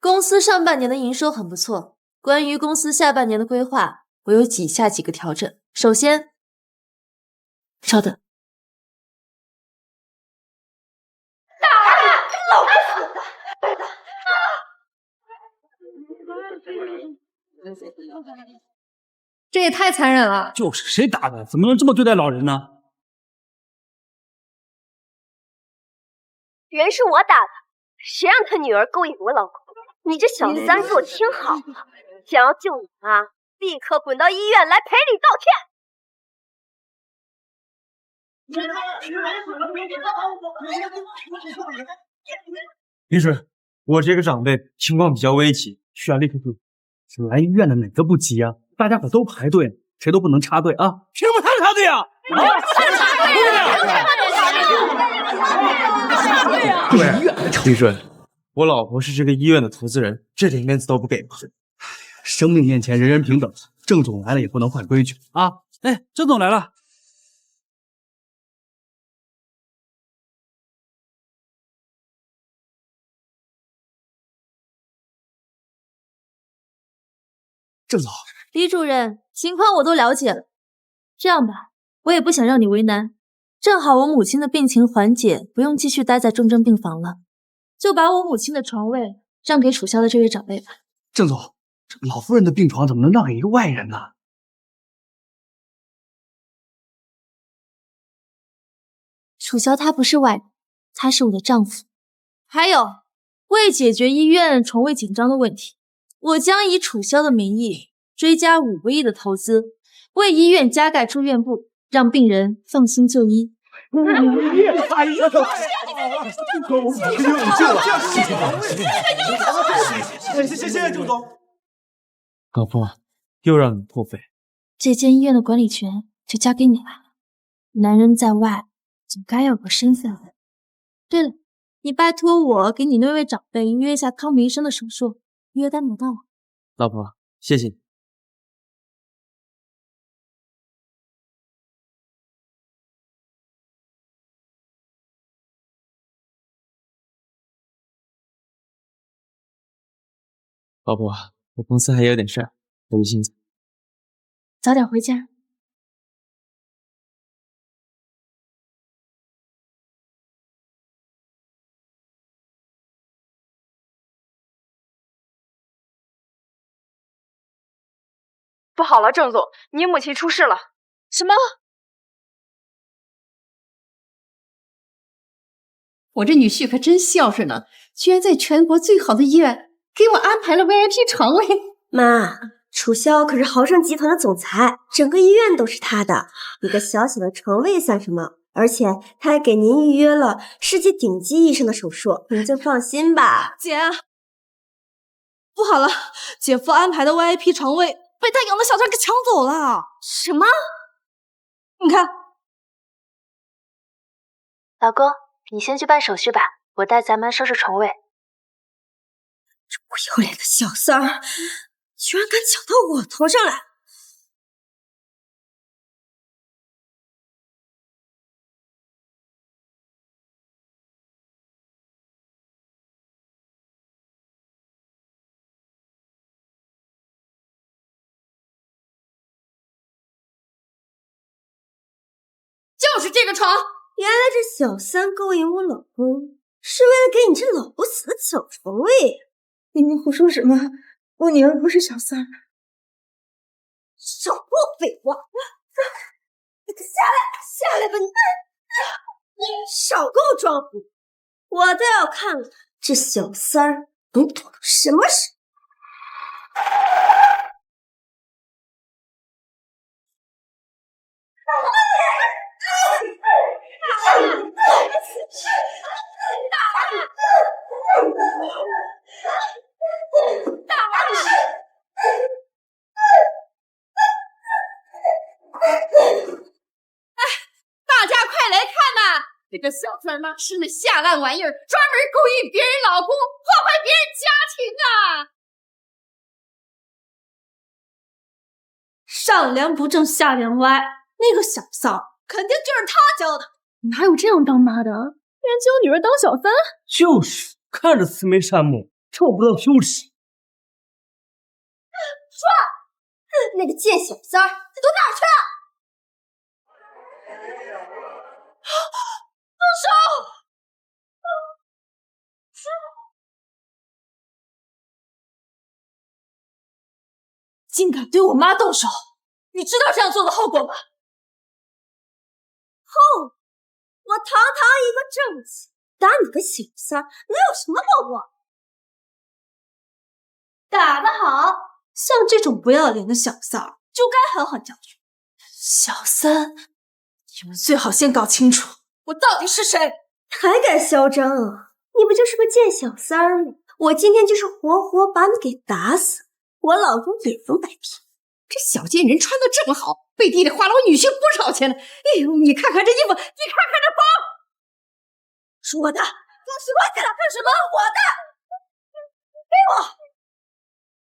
公司上半年的营收很不错，关于公司下半年的规划，我有以下几个调整。首先，稍等。老不死的！这也太残忍了。就是，谁打的？怎么能这么对待老人呢？人是我打的，谁让他女儿勾引我老公？你这小三给我听好了，想要救你妈，立刻滚到医院来赔礼道歉。林水，我这个长辈情况比较危急，需要立刻救。来医院的哪个不急啊？大家可都排队，谁都不能插队啊！凭什么他插队啊？对，林水，我老婆是这个医院的投资人，这点面子都不给吗？生命面前人人平等，郑总来了也不能坏规矩啊！哎，郑总来了。郑总，李主任，情况我都了解了。这样吧，我也不想让你为难，正好我母亲的病情缓解，不用继续待在重症病房了，就把我母亲的床位让给楚萧的这位长辈吧。郑总，这老夫人的病床怎么能让给一个外人呢？楚萧他不是外人，他是我的丈夫。还有，为解决医院床位紧张的问题，我将以楚萧的名义追加5个亿的投资，为医院加盖住院部，让病人放心就医。谢谢郑总。老婆，又让你破费。这间医院的管理权就交给你了。男人在外，总该有个身份。对了，你拜托我给你那位长辈约一下康明医生的手术，约单拿到了。老婆，谢谢你。老婆，我公司还有点事儿，我先走。早点回家。不好了，郑总，你母亲出事了。什么？我这女婿可真孝顺呢，居然在全国最好的医院给我安排了 VIP 床位。妈，楚萧可是豪盛集团的总裁，整个医院都是他的，一个小小的床位算什么？而且他还给您预约了世界顶级医生的手术，您就放心吧。姐，不好了，姐夫安排的 VIP 床位被他养的小三给抢走了。什么？你看，老公，你先去办手续吧，我带咱们收拾床位。这不要脸的小三儿，居然敢抢到我头上来！就是这个床。原来这小三勾引我老公，是为了给你这老不死的抢床位。你胡说什么？我女儿不是小三。少给我废话！你下来，下来吧你！少给我装糊！我倒要看看这小三儿能躲到什么时候。大家快来看呐！这个小三妈是那下烂玩意儿，专门勾引别人老公，破坏别人家庭啊！上梁不正下梁歪，那个小三儿肯定就是他教的。哪有这样当妈的？居然教女儿当小三，就是看着慈眉善目，臭不到羞耻。那个贱小三儿，他躲哪儿去了？动手！竟敢对我妈动手，你知道这样做的后果吗？我堂堂一个正妻，打你个小三儿，能有什么后果？打得好！像这种不要脸的小三儿，就该狠狠教训。小三，你们最好先搞清楚我到底是谁。还敢嚣张啊！你不就是个贱小三儿吗？我今天就是活活把你给打死，我老公脸容摆平。这小贱人穿的这么好，背地里花了我女婿不少钱呢。哎呦，你看看这衣服，你看看这包，是我的，就是我的，干什么？我的，给我！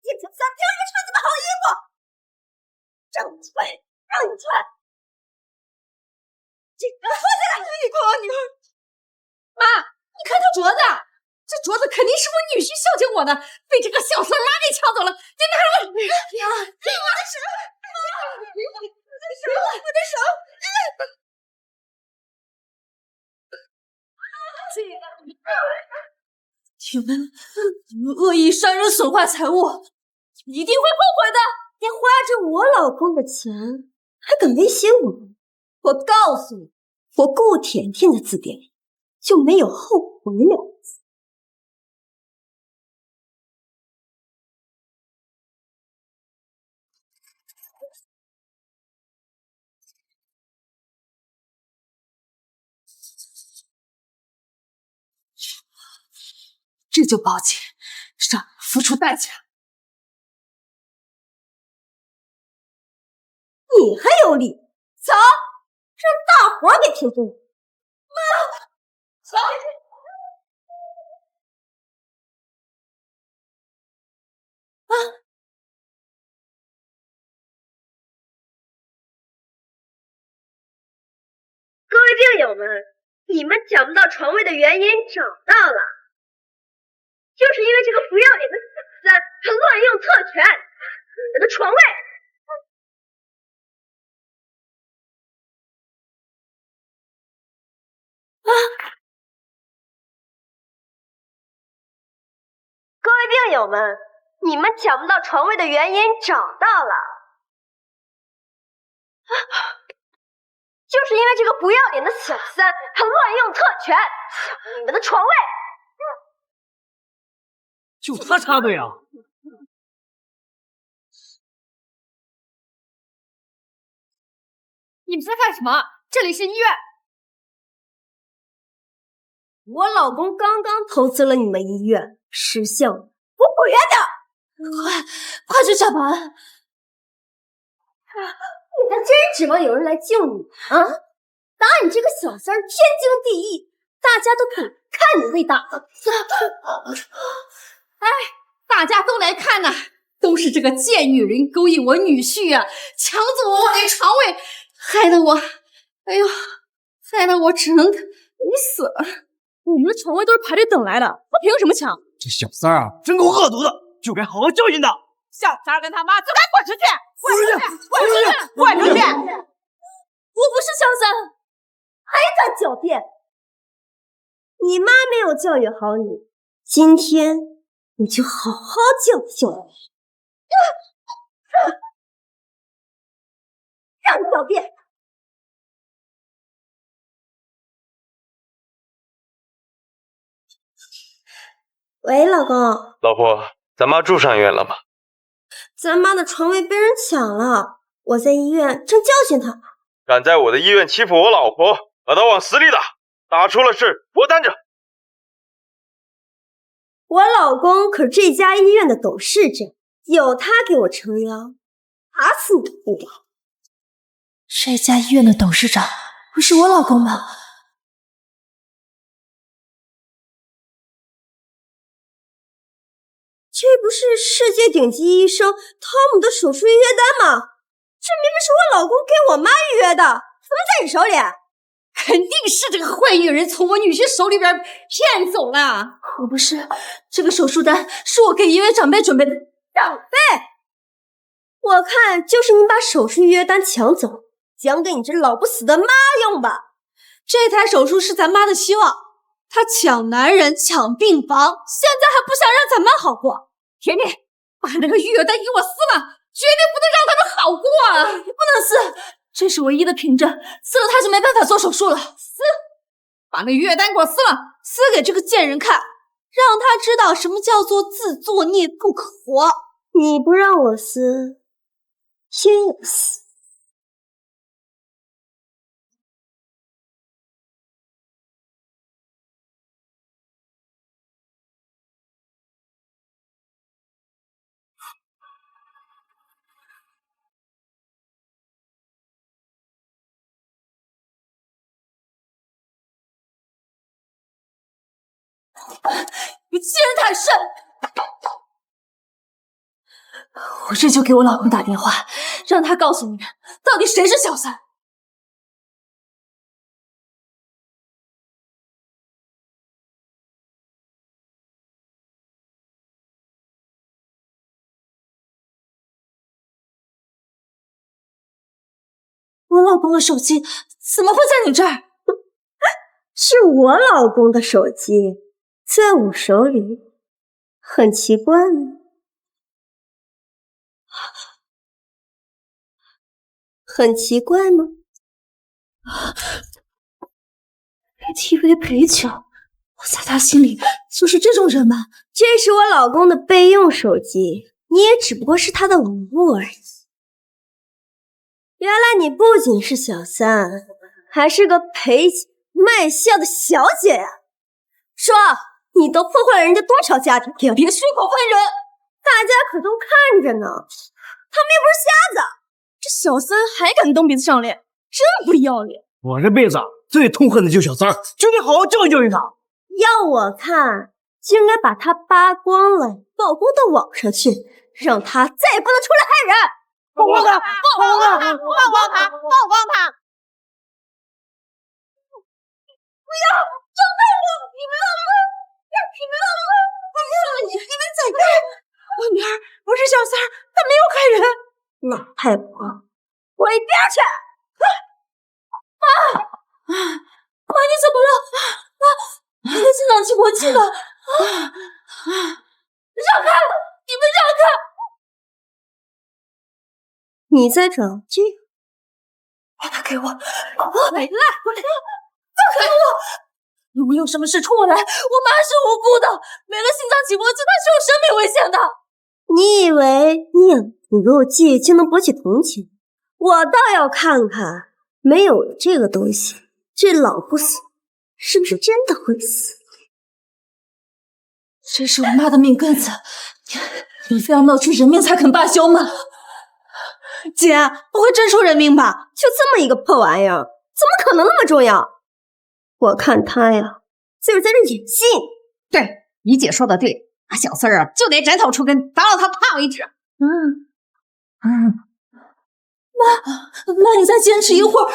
贱小三凭什么穿这么好的衣服？让你穿，让你穿！这个脱下来！你管我女儿！妈，你看这镯子，这镯子肯定是我女婿孝敬我的，被这个小三妈给抢走了。你拿着我，给我的手，我的手，你们恶意伤人损坏财物，你们一定会后悔的。你花着我老公的钱，还敢威胁我？我告诉你，我顾甜甜的字典里就没有后悔两个字。这就报警，让你付出代价。你还有理？走，让大伙儿给听住！走！各位病友们，你们抢不到床位的原因找到了，就是因为这个不要脸的小三，他乱用特权，你们的床位。各位病友们，你们抢不到床位的原因找到了，就是因为这个不要脸的小三，他乱用特权，抢你们的床位。就他插队啊！你们在干什么？这里是医院。我老公刚刚投资了你们医院，识相不果园的，快去下班！你还真指望有人来救你啊？打你这个小三儿天经地义，大家都可以看你被打的。哎，大家都来看呐，都是这个贱女人勾引我女婿啊，抢走我的床位，害得我，哎呦，害得我只能你死了。我们的床位都是排队等来的，他凭什么抢？这小三儿啊，真够恶毒的，就该好好教训他。小三跟他妈就该滚出去，滚出去，滚出去！我不是小三，还敢狡辩？你妈没有教育好你，今天你就好好教育教育。让你狡辩！喂，老公。老婆，咱妈住上医院了吗？咱妈的床位被人抢了，我在医院正教训她。敢在我的医院欺负我老婆，把她往死里打，打出了事我担着。我老公可是这家医院的董事长，有他给我撑腰，打死你不了。这家医院的董事长不是我老公吗？这不是世界顶级医生汤姆的手术预约单吗？这明明是我老公给我妈预约的，怎么在你手里？肯定是这个坏女人从我女婿手里边骗走了。可不是，这个手术单是我给一位长辈准备的。长辈，我看就是你把手术预约单抢走，讲给你这老不死的妈用吧。这台手术是咱妈的希望，她抢男人抢病房，现在还不想让咱妈好过。甜甜，把那个预约单给我撕了，绝对不能让他们好过啊！不能撕，这是唯一的凭证，撕了他就没办法做手术了。撕，把那预约单给我撕了，撕给这个贱人看，让他知道什么叫做自作孽不可活。你不让我撕，偏要撕。你欺人太甚！我这就给我老公打电话，让他告诉你们到底谁是小三。我老公的手机怎么会在你这儿？是我老公的手机，在我手里，很奇怪呢。很奇怪吗？KTV 陪酒，我在他心里就是这种人吗？这是我老公的备用手机，你也只不过是他的无物而已。原来你不仅是小三，还是个陪酒卖笑的小姐呀！说，你都破坏了人家多少家庭？别血口喷人，大家可都看着呢。他们又不是瞎子，这小三还敢蹬鼻子上脸，真不要脸！我这辈子最痛恨的就是小三儿，就得好好教育教育他。要我看，就应该把他扒光了，曝光到网上去，让他再也不能出来害人。曝光他！曝光他！曝光他！曝光他！不要！张太公，你们老公，你们老公，你们在干？我女儿不是小三儿，她没有害人。老太婆，滚一边去！妈，你怎么了？妈，你的心脏起搏器呢？让开！你们让开！你在找这个？把它给我！来，放开我！如果有什么事冲我来，我妈是无辜的，没了心脏起搏器，她是有生命危险的。你以为你养骨肉计就能博取同情？我倒要看看，没有了这个东西，这老不死是不是真的会死？这是我妈的命根子，你非要冒出人命才肯罢休吗？姐，不会真出人命吧？就这么一个破玩意儿，怎么可能那么重要？我看他呀，就是在这演戏。对，你姐说的对，那小四儿啊就得斩草除根，打到他怕为止。妈，你再坚持一会儿。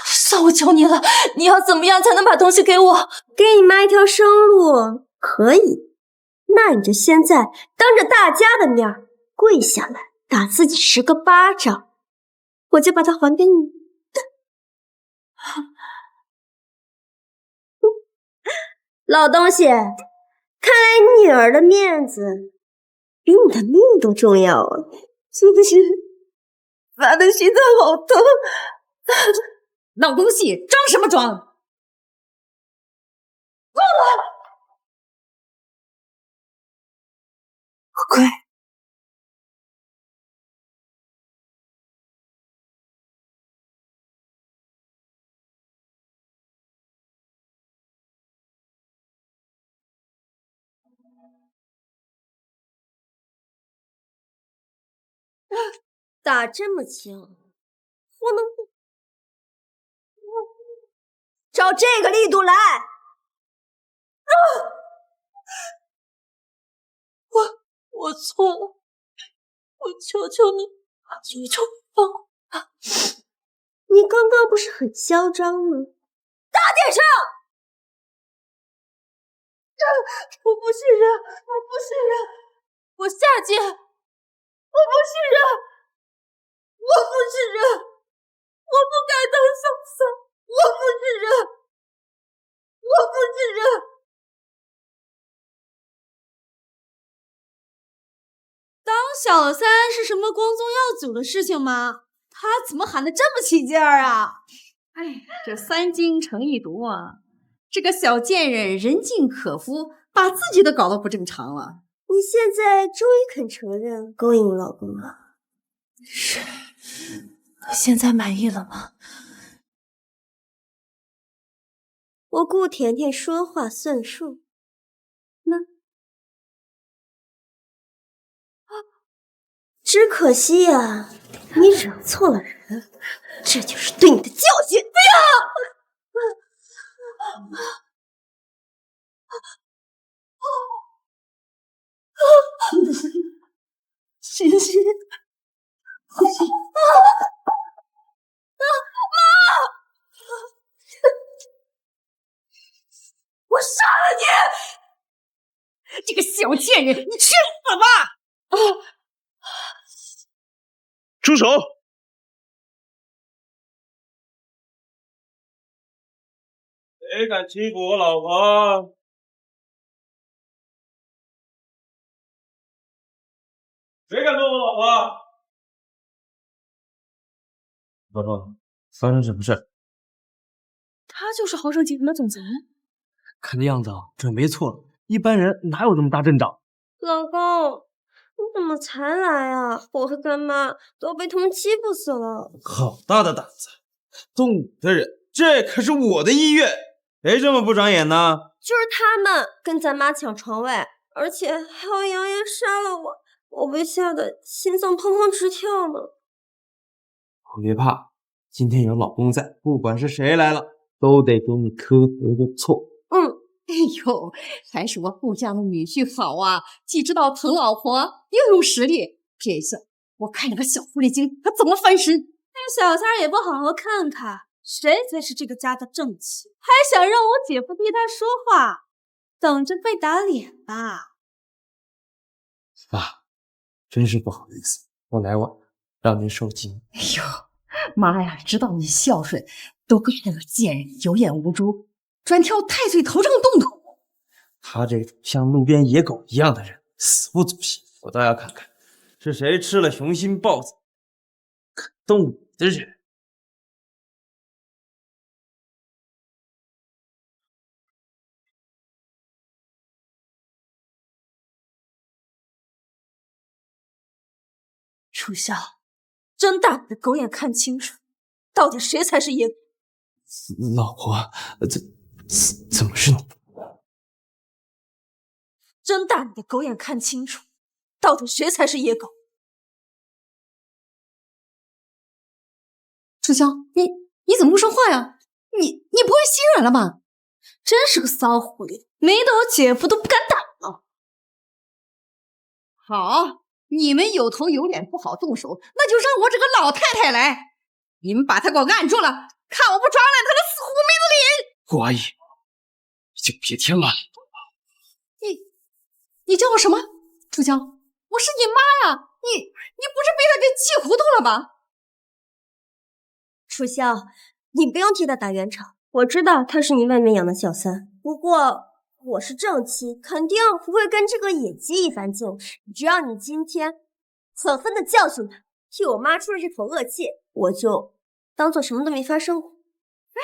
算我求你了，你要怎么样才能把东西给我？给你妈一条生路，可以。那你就现在当着大家的面跪下来，打自己10个巴掌，我就把它还给你。老东西，看来你女儿的面子比你的命都重要啊！是不是？爸的心脏好痛。老东西，装什么装？够了！乖。打这么轻，我能照这个力度来。我错了，我求求你，求求放我吧。你刚刚不是很嚣张吗？打点上！我不是人，我不是人，我下贱，我不是人，我不是人，我不该当小三，我不是人，我不是人。当小三是什么光宗耀祖的事情吗？他怎么喊得这么起劲儿啊？哎，这3斤成一毒啊！这个小贱人人尽可夫，把自己都搞得不正常了。你现在终于肯承认勾引老公了？是，现在满意了吗？我顾甜甜说话算数。只可惜呀，你惹错了人，这就是对你的教训。不要！欣欣，我杀了你！这个小贱人，你去死吧！住手！谁敢欺负我老婆？谁敢动我老婆？老庄，发生什么事？他就是豪盛集团的总裁。看这样子啊，准没错，一般人哪有这么大阵仗？老公，你怎么才来啊？我和干妈都被他们欺负死了。好大的胆子，动武的人，这可是我的医院，谁这么不长眼呢？就是他们跟咱妈抢床位，而且还要扬言杀了我，我被吓得心脏砰砰直跳呢。别怕，今天有老公在，不管是谁来了，都得给你磕头的错。哎呦，还是我顾家的女婿好啊，既知道疼老婆，又有实力。这次我看那个小狐狸精他怎么翻身。那小三也不好好看看，谁才是这个家的正妻，还想让我姐夫替他说话，等着被打脸吧。爸，真是不好意思，我来晚，让您受惊。哎呦，妈呀，知道你孝顺，都怪那个贱人有眼无珠，专挑太岁头上动土。他这种像路边野狗一样的人，死不足惜。我倒要看看是谁吃了雄心豹子肯动武的人。楚萧，睁大你的狗眼看清楚，到底谁才是野狗？老婆，怎么是你？睁大你的狗眼看清楚，到底谁才是野狗？楚萧，你怎么不说话呀？你不会心软了吧？真是个骚狐狸，没得我姐夫都不敢打了。好，你们有头有脸不好动手，那就让我这个老太太来。你们把她给我按住了，看我不抓烂她的死狐妹子脸！顾阿姨，就别添乱了。你叫我什么？楚江，我是你妈呀！你不是被他给气糊涂了吧？楚萧，你不用替他打圆场，我知道他是你外面养的小三，不过我是正妻，肯定不会跟这个野鸡一般见识。只要你今天狠狠的教训他，替我妈出了这口恶气，我就当做什么都没发生过。哎，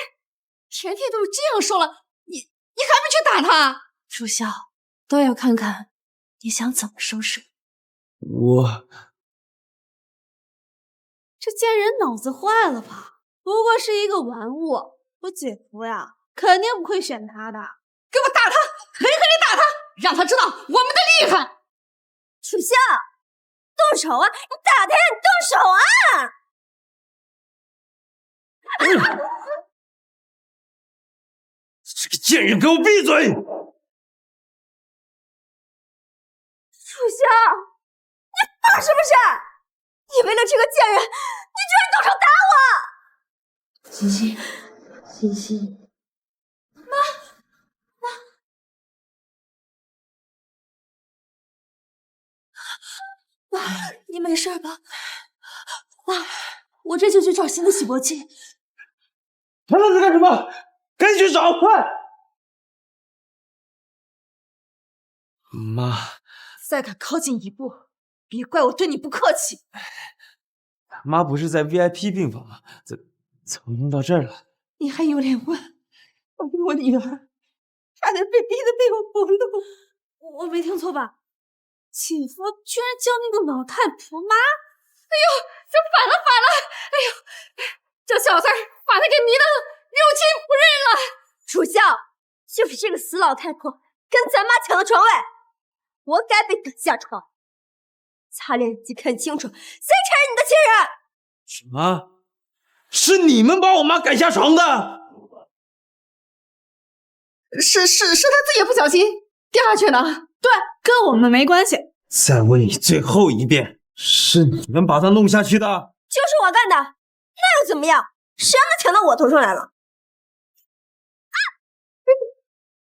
甜甜都这样说了，你还没去打他？楚萧，都要看看你想怎么收拾我这贱人脑子坏了吧？不过是一个玩物，我姐夫呀，肯定不会选他的。给我打他，狠狠地打他，让他知道我们的厉害！楚萧，动手啊！你打他呀！你动手啊！这个贱人，给我闭嘴！楚萧，你疯了是不是？你为了这个贱人，你居然动手打我！欣欣，欣欣，妈，你没事吧？妈，我这就去找新的起搏器。还愣着干什么？赶紧去找，快！妈，再敢靠近一步，别怪我对你不客气。妈不是在 VIP 病房吗？怎么弄到这儿了？你还有脸问？我女儿差点被逼得被我崩了。我没听错吧？姐夫居然叫那个老太婆妈！哎呦，这反了！哎呦，这小子把他给迷得六亲不认了。楚萧，就是这个死老太婆跟咱妈抢了床位，活该被赶下床。擦亮眼睛看清楚，谁才是你的亲人？什么？是你们把我妈赶下床的？是他自己不小心掉下去的。对，跟我们没关系。再问你最后一遍，是你们把她弄下去的？就是我干的，那又怎么样？谁让他抢到我头上来了？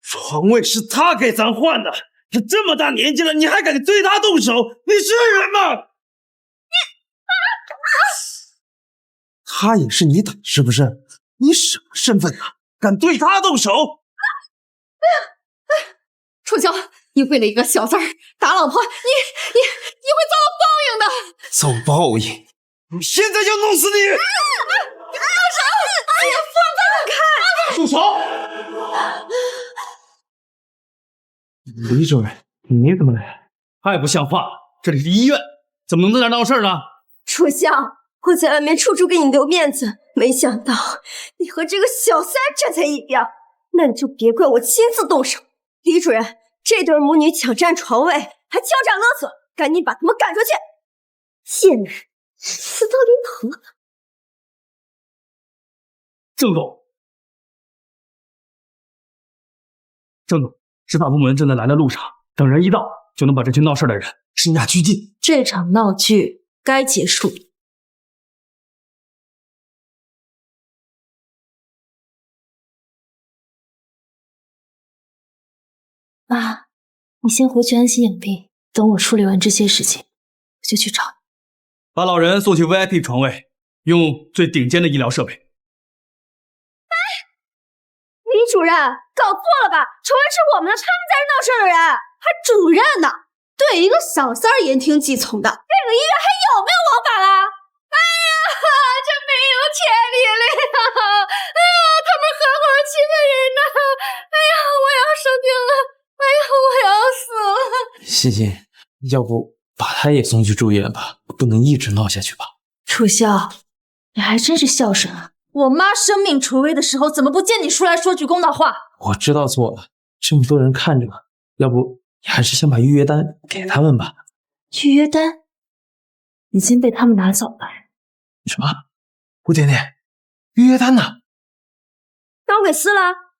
床位是他给咱换的，他这么大年纪了，你还敢对他动手？你是人吗？他也是你打是不是？你什么身份啊？敢对他动手？楚萧，你为了一个小三儿打老婆，你会遭到报应的。遭报应？我现在就弄死你！哎呀，住手！李主任，你怎么来？太不像话了！这里是医院，怎么能在这儿闹事呢？楚萧，我在外面处处给你留面子，没想到你和这个小三站在一边，那你就别怪我亲自动手。李主任，这对母女抢占床位，还敲诈勒索，赶紧把他们赶出去！贱人，死到临头了。郑总，执法部门正在来的路上，等人一到，就能把这群闹事的人审查拘禁。这场闹剧该结束了。妈，你先回去安心养病，等我处理完这些事情，我就去找你。把老人送去 VIP 床位，用最顶尖的医疗设备。李主任，搞错了吧？床位是我们的，他们才是闹事的人。还主任呢，对一个小三儿言听计从的，这个医院还有没有王法啦？哎呀，这没有天理了呀！哎呀，他们合伙欺负人呢！哎呀，我要生病了！哎呀，我要死了！欣欣，要不把他也送去住院吧，不能一直闹下去吧？楚萧，你还真是孝顺啊！我妈生命垂危的时候，怎么不见你出来说句公道话？我知道错了，这么多人看着，要不你还是先把预约单给他们吧。预约单已经被他们拿走了。什么？吴点点，预约单呢？让我给撕了！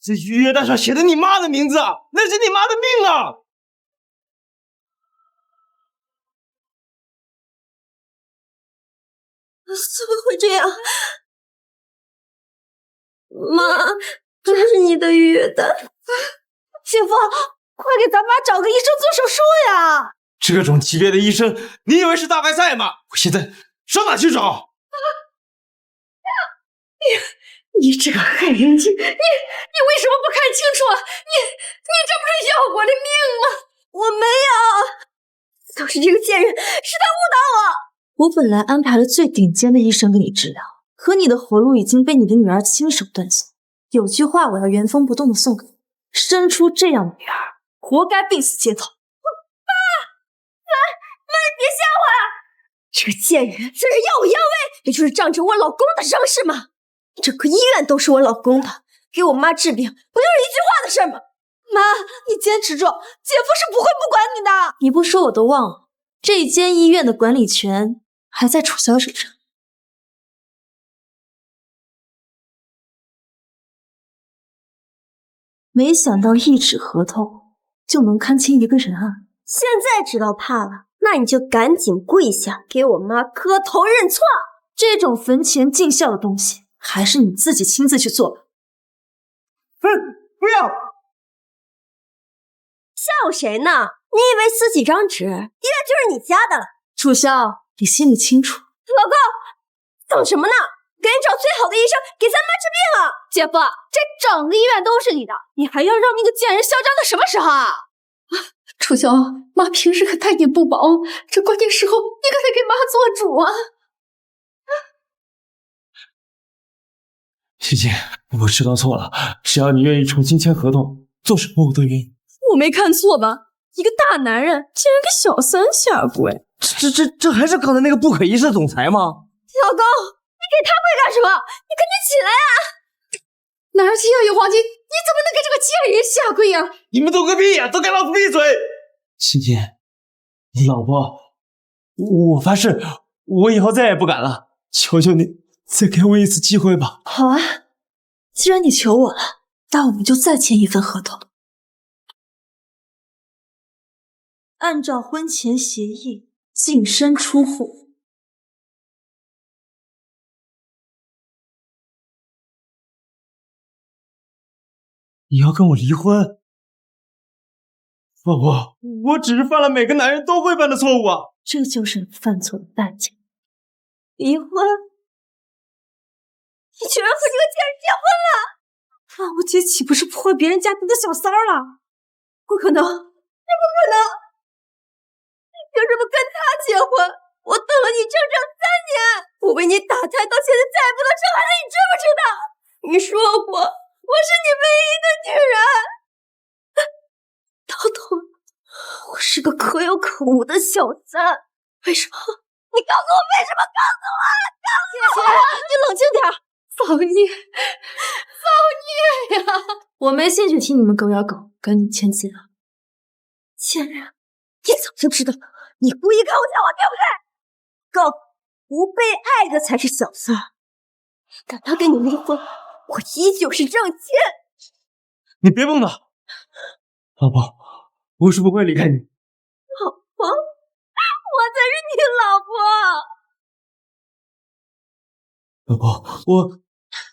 这预约单上写的你妈的名字，那是你妈的命啊！怎么会这样？妈，这是你的预约单。姐夫，快给咱妈找个医生做手术呀！这种级别的医生，你以为是大白菜吗？我现在上哪去找？你这个害人精，你为什么不看清楚啊？你这不是要我的命吗？我没有，都是这个贱人，是他误导我。我本来安排了最顶尖的医生给你治疗，可你的活路已经被你的女儿亲手断送。有句话我要原封不动的送给你：生出这样的女儿，活该病死街头。妈，你别吓我啊！这个贱人在这耀武扬威，也就是仗着我老公的伤势吗？整个医院都是我老公的，给我妈治病，不就是一句话的事吗？妈，你坚持住，姐夫是不会不管你的。你不说我都忘了，这间医院的管理权还在楚萧手上。没想到一纸合同就能看清一个人啊！现在知道怕了，那你就赶紧跪下，给我妈磕头认错。这种坟前尽孝的东西，还是你自己亲自去做吧。哼，不要！笑谁呢？你以为撕几张纸，医院就是你家的了？楚萧，你心里清楚。老公，等什么呢？赶紧找最好的医生给咱妈治病啊！姐夫，这整个医院都是你的，你还要让那个贱人嚣张到什么时候啊？楚萧，妈平时可待你不薄，这关键时候你可得给妈做主啊！欣欣，我知道错了，只要你愿意重新签合同，做什么我都愿意。我没看错吧？一个大男人竟然给小三下跪，这还是刚才那个不可一世的总裁吗？老公，你给他跪干什么？你赶紧起来啊！男儿膝下有黄金，你怎么能给这个贱人下跪呀？你们都个屁呀！都给老子闭嘴！欣欣，老婆，我发誓，我以后再也不敢了。求求你，再给我一次机会吧。好啊，既然你求我了，那我们就再签一份合同。按照婚前协议，净身出户。你要跟我离婚？老婆，我只是犯了每个男人都会犯的错误啊！这就是你犯错的代价。离婚？你居然和这个贱人结婚了？那我姐岂不是破坏别人家庭的小三儿了？不可能，这不可能！你凭什么跟他结婚？我等了你整整3年，我为你打胎到现在再也不能生孩子，你知不知道？你说过我是你唯一的女人。到头了，我是个可有可无的小三。为什么？你告诉我为什么？告诉我！告诉我！你冷静点，造孽，造孽呀！我没兴趣听你们狗咬狗，赶紧签字了。贱人，你早就知道，你故意跟我讲话，对不对？够，不被爱的才是小三。敢他跟你离婚，我依旧是挣钱。你别碰他，老婆，我是不会离开你。老婆，我才是你老婆。老婆，我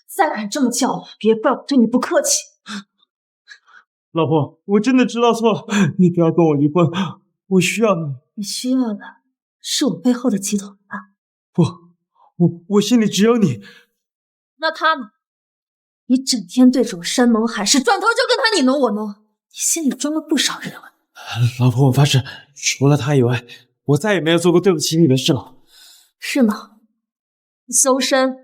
再敢这么叫我，别怪我对你不客气。老婆，我真的知道错了，你不要跟我离婚，我需要你。你需要的是我背后的集团吧？不，我心里只有你。那他呢？你整天对着我山盟海誓，转头就跟他你侬我侬，你心里装了不少人啊！老婆，我发誓，除了他以外，我再也没有做过对不起你的事了。是吗？搜身！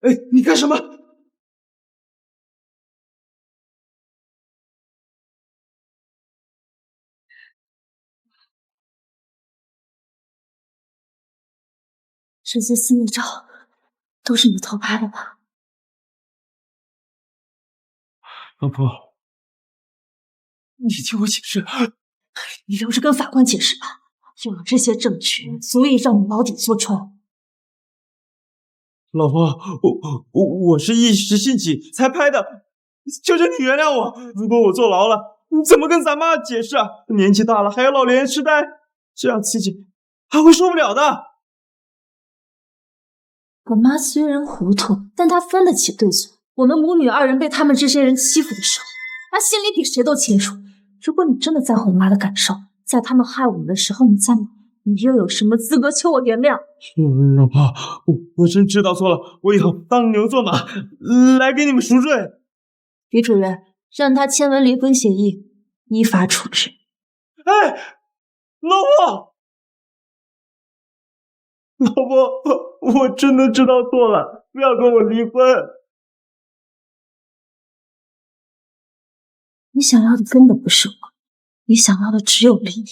哎，你干什么？这些私密照都是你偷拍的吧？老婆，你听我解释。你留着跟法官解释吧。有了这些证据，足以让你牢底坐穿。老婆，我是一时兴起才拍的，求求你原谅我。如果我坐牢了，你怎么跟咱妈解释啊？年纪大了还有老年痴呆，这样自己还会受不了的。我妈虽然糊涂，但她分得起对错。我们母女二人被他们这些人欺负的时候，她心里比谁都清楚。如果你真的在乎我妈的感受，在他们害我们的时候你在哪？你又有什么资格求我原谅？老婆，我真知道错了，我以后当牛做马，来给你们赎罪。李主任，让他签完离婚协议，依法处置。哎，老婆，老婆，我真的知道错了，不要跟我离婚。你想要的根本不是我，你想要的只有利益。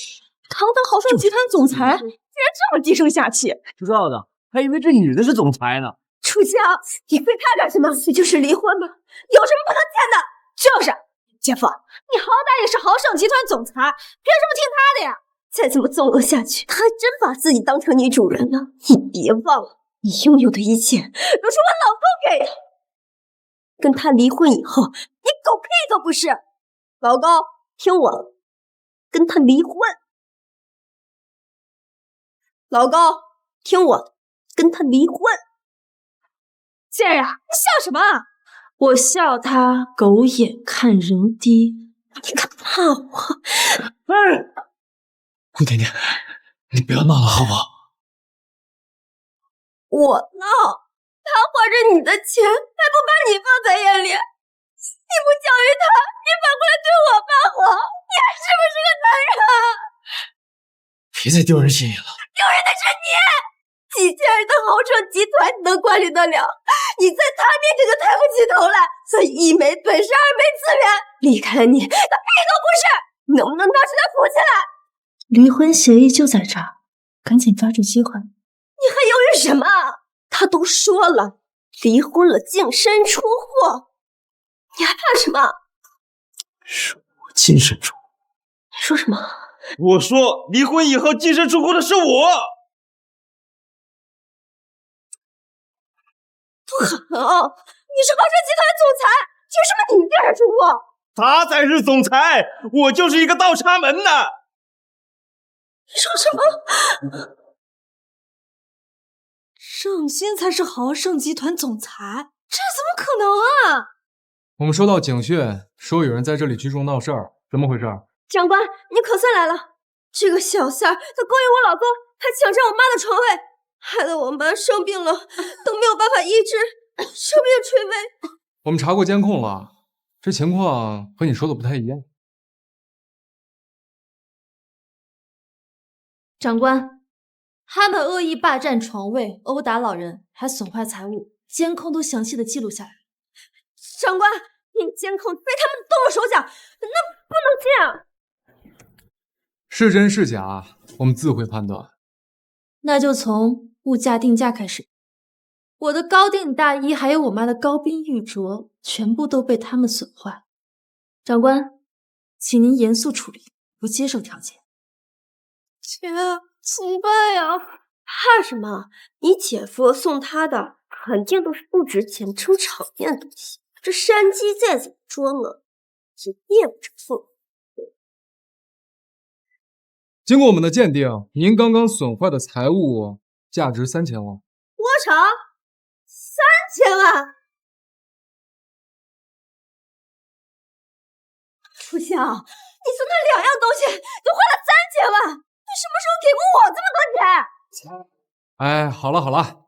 堂堂豪盛集团总裁，居然这么低声下气，知道的，还以为这女的是总裁呢。楚萧，你跪他干什么？不就是离婚吗？有什么不能签的？就是姐夫，你好歹也是豪盛集团总裁，凭什么听他的呀？再这么纵容下去，他还真把自己当成女主人了。你别忘了，你拥有的一切都是我老公给的。跟他离婚以后，你狗屁都不是。老公，听我，跟他离婚。老高，听我的，跟他离婚。贱人，你笑什么？我笑他狗眼看人低。你敢骂我？哎，顾甜甜，你不要闹了好不好？我闹？他花着你的钱，还不把你放在眼里？你不教育他，你反过来对我发火，你还是不是个男人？别再丢人现眼了。丢人的是你！几千人的豪车集团你能管理得了？你在他面前就抬不起头来，所以一没本事，二没资源，离开了你，他屁都不是！能不能当时他扶起来？离婚协议就在这儿，赶紧抓住机会。你还犹豫什么？他都说了，离婚了净身出户，你还怕什么？是我净身出户。你说什么？我说离婚以后净身出户的是我。不好，你是豪车集团总裁，凭什么你净身出户？他才是总裁，我就是一个倒插门的。你说什么？盛鑫才是豪盛集团总裁，这怎么可能啊？我们收到警讯，说有人在这里聚众闹事儿，怎么回事？长官，你可算来了！这个小三儿，他勾引我老公，还抢占我妈的床位，害得我妈生病了都没有办法医治，生命垂危。我们查过监控了，这情况和你说的不太一样。长官，他们恶意霸占床位、殴打老人，还损坏财物，监控都详细的记录下来。长官，你监控被他们动了手脚，那不能这样。是真是假，我们自会判断。那就从物价定价开始。我的高定大衣还有我妈的高宾玉镯，全部都被他们损坏。长官，请您严肃处理，不接受调解。姐，怎么办呀？怕什么？你姐夫送他的肯定都是不值钱、撑场面的东西。这山鸡再怎么装啊，也灭不成凤。经过我们的鉴定，您刚刚损坏的财物价值3000万。多少？3000万！楚萧，你就那2样东西就花了3000万，你什么时候给过我这么多钱？哎，好了好了，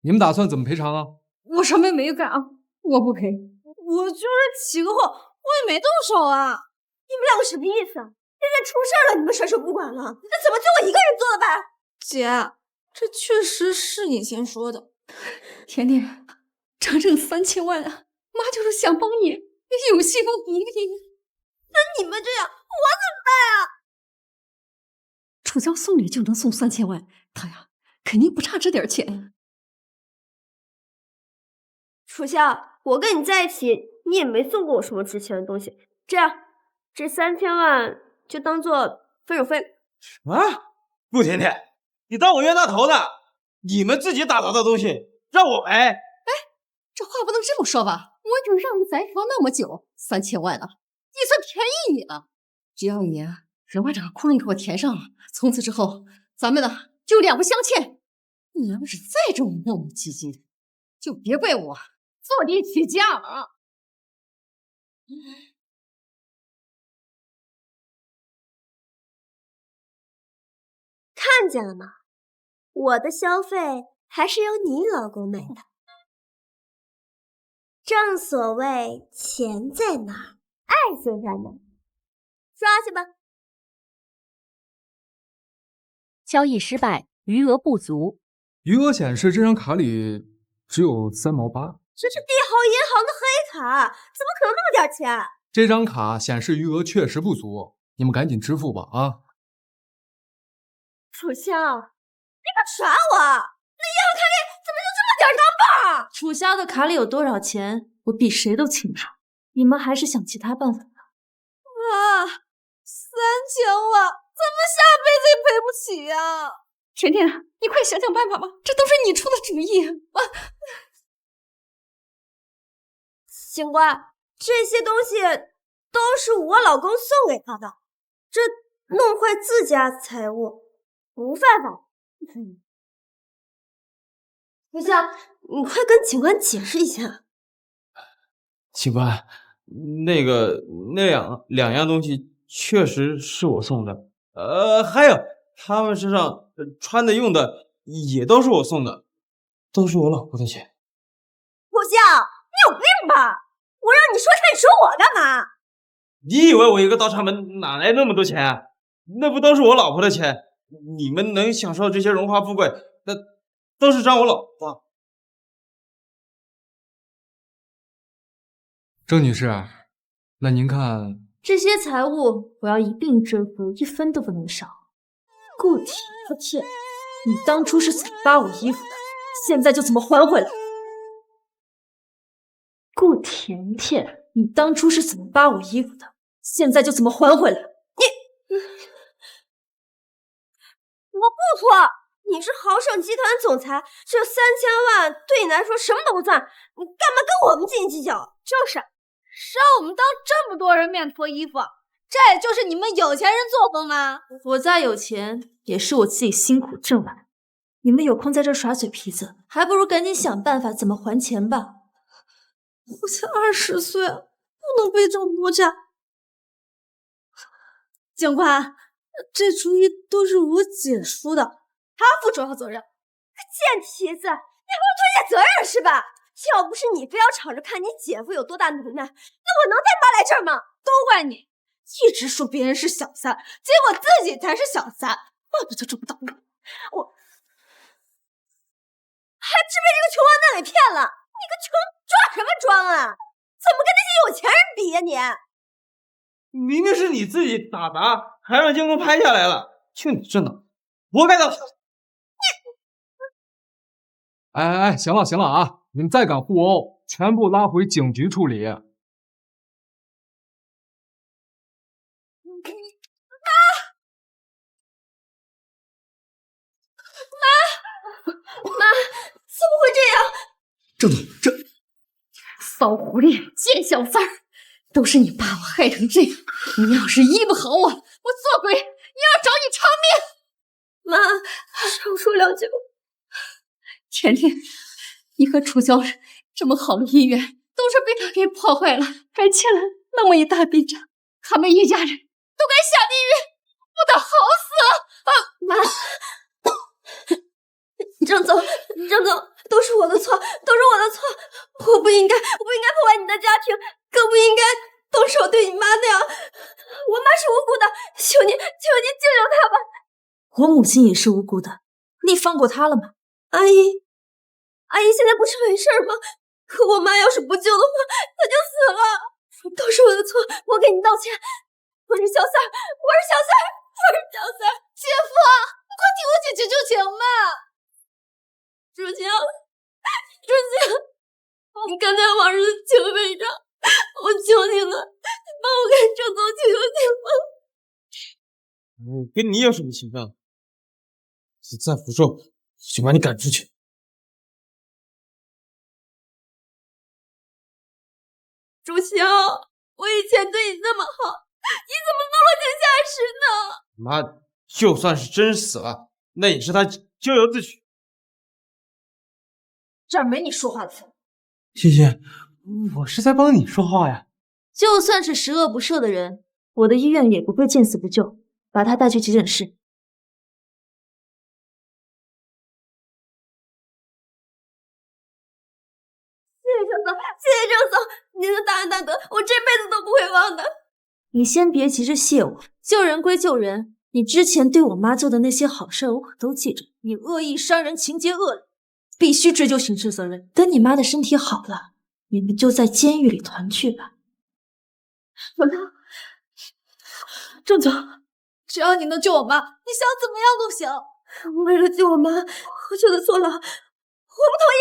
你们打算怎么赔偿啊？我什么也没干啊，我不赔。我就是起个火，我也没动手啊。你们两个什么意思啊？人家出事了，你们甩手不管了，那怎么就我一个人做了呗？姐，这确实是你先说的。甜甜，整整3000万啊！妈就是想帮你有幸福一定。那你们这样，我怎么办啊？楚萧送礼就能送3000万，他呀肯定不差这点钱。楚萧，我跟你在一起，你也没送过我什么值钱的东西。这样，这3000万就当做分手费。啊，陆甜甜，你当我冤大头呢？你们自己打造的东西让我赔？哎，这话不能这么说吧？我已经让你在床那么久，3000万了，也算便宜你了。只要你能把这个窟窿给我填上了，从此之后咱们呢就两不相欠。你要是再这么磨磨唧唧的，就别怪我坐地起价啊！看见了吗？我的消费还是由你老公买的。正所谓钱在哪儿，爱就在哪儿，刷去吧。交易失败，余额不足。余额显示这张卡里只有3毛8。这是帝豪银行的黑卡，怎么可能那么点钱？这张卡显示余额确实不足，你们赶紧支付吧啊！楚萧，你敢耍我？那银行卡里怎么就这么点钢镚？楚萧的卡里有多少钱，我比谁都清楚。你们还是想其他办法吧。啊，3000万，咱们下辈子也赔不起呀！甜甜，你快想想办法吧，这都是你出的主意啊！警官，这些东西都是我老公送给他的，这弄坏自家财物不犯法。楚萧，你快跟警官解释一下。警官，那两样东西确实是我送的。还有他们身上穿的用的也都是我送的，都是我老婆的钱。楚萧，你有病吧？我让你说他，你说我干嘛？你以为我一个倒插门哪来那么多钱啊？那不都是我老婆的钱？你们能享受这些荣华富贵，那都是仗我老婆。郑女士，那您看，这些财物我要一并追付，1分都不能少。顾甜甜，你当初是怎么扒我衣服的？现在就怎么还回来。顾甜甜，你当初是怎么扒我衣服的？现在就怎么还回来。我不错，你是豪盛集团总裁，这3000万对你来说什么都不算，你干嘛跟我们斤斤计较？就是让我们当这么多人面脱衣服，这就是你们有钱人作风吗？我再有钱也是我自己辛苦挣来，你们有空在这耍嘴皮子，还不如赶紧想办法怎么还钱吧。我才20岁，不能背这么多债。警官，这主意都是我姐出的，她负主要责任。贱蹄子，你还会推卸责任是吧？要不是你非要吵着看你姐夫有多大能耐，那我能带妈来这儿吗？都怪你，一直说别人是小三，结果自己才是小三，怪不得这么倒霉。我还真被这个穷光蛋给骗了！你个穷装什么装啊？怎么跟那些有钱人比呀你？明明是你自己打砸，还让监控拍下来了，就你这脑，活该当小三。哎，行了啊，你们再敢互殴，全部拉回警局处理。妈，怎么会这样？郑总，这骚狐狸，贱小三儿，都是你把我害成这样。你要是医不好我做鬼也要找你偿命。妈，少说2句吧。甜甜，你和楚萧这么好的姻缘都是被他给破坏了，还欠了那么一大笔债，他们一家人都该下地狱，不得好死！妈，郑总，都是我的错，都是我的错，我不应该破坏你的家庭，更不应该动手对你妈那样。我妈是无辜的，求你救救她吧。我母亲也是无辜的，你放过她了吗？阿姨现在不是没事吗？可我妈要是不救的话，她就死了。都是我的错，我给你道歉。我是小三儿。姐夫，你快替我姐姐求情嘛！楚萧，你看在往日的情分上，我求你了，你帮我跟郑总求情吧。我跟你有什么情分？你再不说，我就把你赶出去。楚萧，我以前对你那么好，你怎么能落井下石呢？妈，就算是真死了，那也是他咎由自取。这儿没你说话的份。谢谢，我是在帮你说话呀。就算是十恶不赦的人，我的医院也不会见死不救，把他带去急诊室。谢谢郑总，您的大恩大德，我这辈子都不会忘的。你先别急着谢我，救人归救人，你之前对我妈做的那些好事我可都记着。你恶意伤人，情节恶劣，必须追究刑事责任。等你妈的身体好了，你们就在监狱里团聚吧。郑总，只要你能救我妈，你想怎么样都行。为了救我妈，我就得坐牢，我不同意。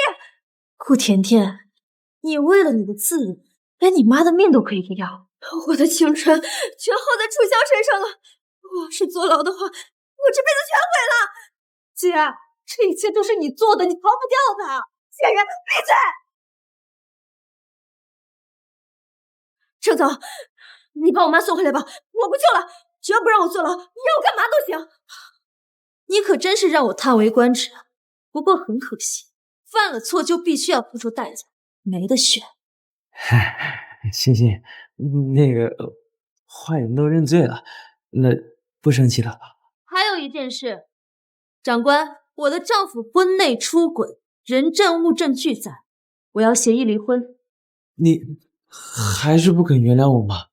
顾甜甜，你为了你的自尊，连你妈的命都可以不要。我的青春全耗在楚萧身上了，我要是坐牢的话，我这辈子全毁了。姐，这一切都是你做的，你逃不掉的。贱人，闭嘴！郑总，你把我妈送回来吧，我不救了。只要不让我坐牢，你让我干嘛都行。你可真是让我叹为观止啊！不过很可惜，犯了错就必须要付出代价，没得选。欣欣，那个坏人都认罪了，那不生气了吧？还有一件事，长官，我的丈夫婚内出轨，人证物证俱在，我要协议离婚。你还是不肯原谅我吗？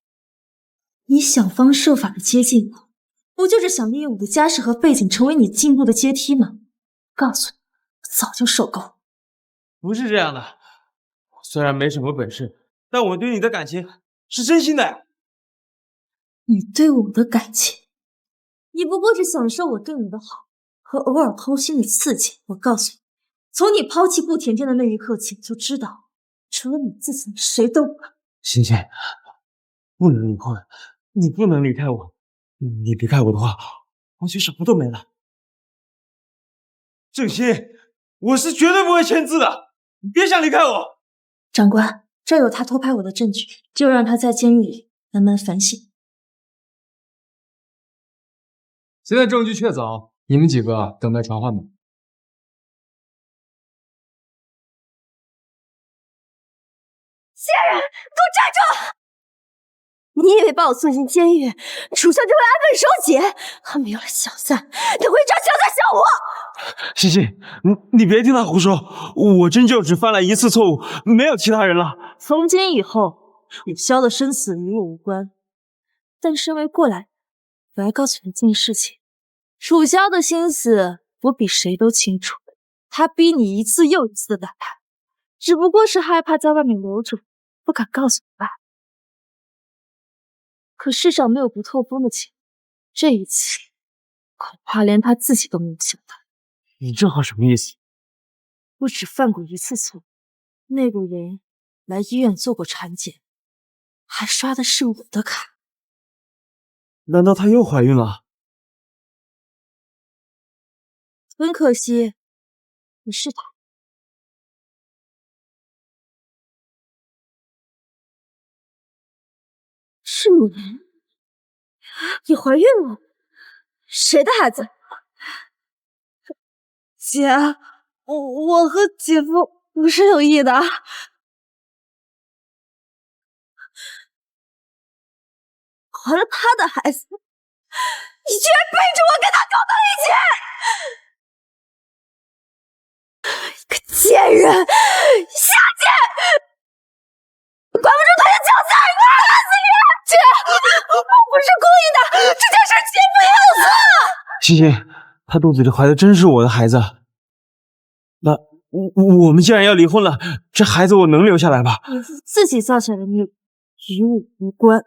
你想方设法的接近我，不就是想利用我的家世和背景成为你进步的阶梯吗？告诉你，我早就受够了。不是这样的，我虽然没什么本事，但我对你的感情是真心的呀。你对我的感情，你不过是享受我对你的好和偶尔掏心的刺激。我告诉你，从你抛弃顾甜甜的那一刻起，就知道除了你自己，谁都不可。欣欣，不能离婚，你不能离开我。你离开我的话，我就什么都没了。郑欣，我是绝对不会签字的，你别想离开我。长官，这儿有他偷拍我的证据，就让他在监狱里慢慢反省。现在证据确凿，你们几个等待传唤吧。贱人，给我站住！你以为把我送进监狱，楚萧就会安分守己？他没有了小三，他会找小三效我。欣欣，你别听他胡说，我真就只犯了一次错误，没有其他人了。从今以后，楚萧的生死与我无关。但身为过来人，我要告诉你一件事情：楚萧的心思我比谁都清楚。他逼你一次又一次的打他，只不过是害怕在外面留住，不敢告诉你罢了。可世上没有不透风的情，这一次恐怕连他自己都没有想到。你这话什么意思？我只犯过一次错，那个人来医院做过产检，还刷的是我的卡。难道她又怀孕了？很可惜，不是她。是你？你怀孕了？谁的孩子？姐，我和姐夫不是有意的。怀了他的孩子，你居然背着我跟他搞到一起！你个贱人，下贱！管不住他的脚下，我要打死你！姐，我不是故意的，这件事姐夫也有错。欣欣，她肚子里怀的真是我的孩子。那我们既然要离婚了，这孩子我能留下来吧？你自己造下的孽，与我无关。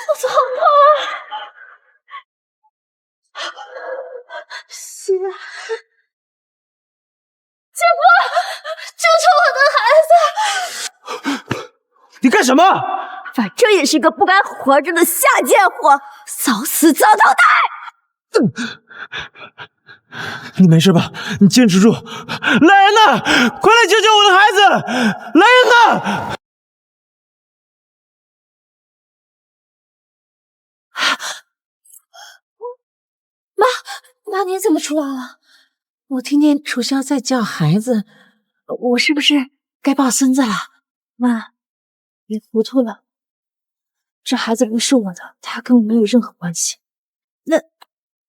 我头好痛啊！姐，姐夫，救救我的孩子！你干什么？反正也是个不该活着的下贱货，早死早淘汰！你没事吧？你坚持住！来人呐！快来救救我的孩子！来人呐！妈，你怎么出来了？我听见楚萧在叫孩子，我是不是该抱孙子了？妈，别糊涂了，这孩子不是我的，他跟我没有任何关系。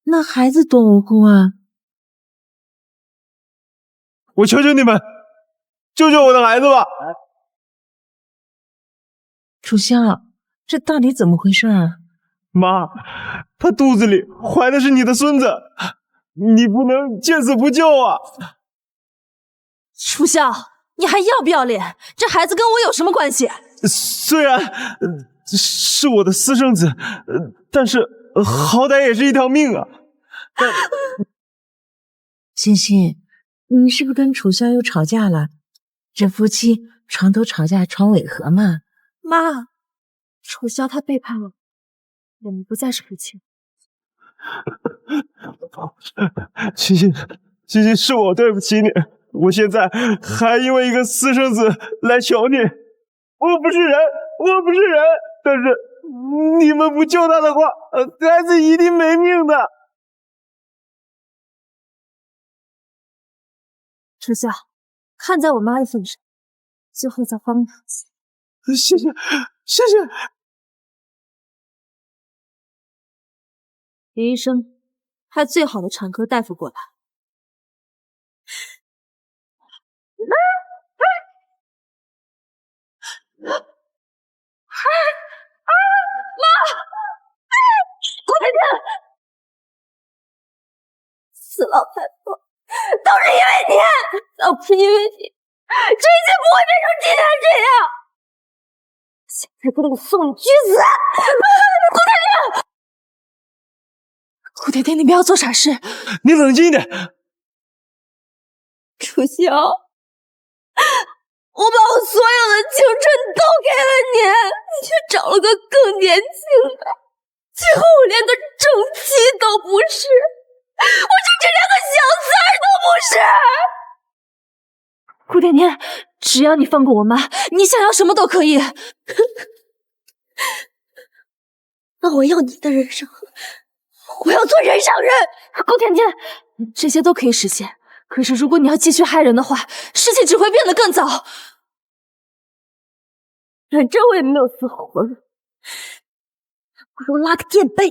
那孩子多无辜啊！我求求你们，救救我的孩子吧！楚萧，这到底怎么回事啊？妈，他肚子里怀的是你的孙子，你不能见死不救啊！楚萧，你还要不要脸？这孩子跟我有什么关系？虽然是我的私生子，但是好歹也是一条命啊！欣欣，你是不是跟楚萧又吵架了？这夫妻床头吵架床尾和嘛？妈，楚萧他背叛了我们不再是夫妻。欣欣，是我对不起你，我现在还因为一个私生子来求你，我不是人，我不是人。但是你们不救他的话，孩子一定没命的。楚萧，看在我妈的份上，最后再帮你一次。谢谢，谢谢。林医生，派最好的产科大夫过来。顾甜甜，死老太婆，都是因为你，要不是因为你，这一切不会变成今天这样。现在给我送你去死！顾甜甜，顾甜甜，你不要做傻事。你冷静一点。楚萧，我把我所有的青春都给了你，你却找了个更年轻的，最后我连个正妻都不是，我甚至连个小三儿都不是。顾甜甜，只要你放过我妈，你想要什么都可以。那我要你的人生，我要做人上人。顾甜甜，这些都可以实现。可是如果你要继续害人的话，事情只会变得更糟。反正我也没有死活路，不如拉个垫背。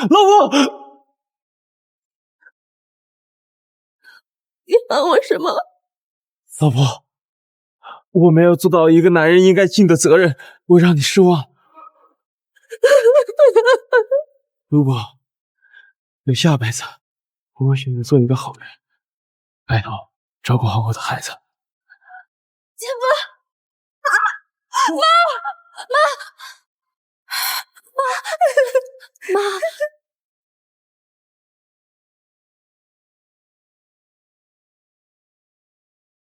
老婆，你喊我什么？老婆，我没有做到一个男人应该尽的责任，我让你失望。如果有下辈子，我会选择做一个好人，拜托照顾好我的孩子。姐夫，妈，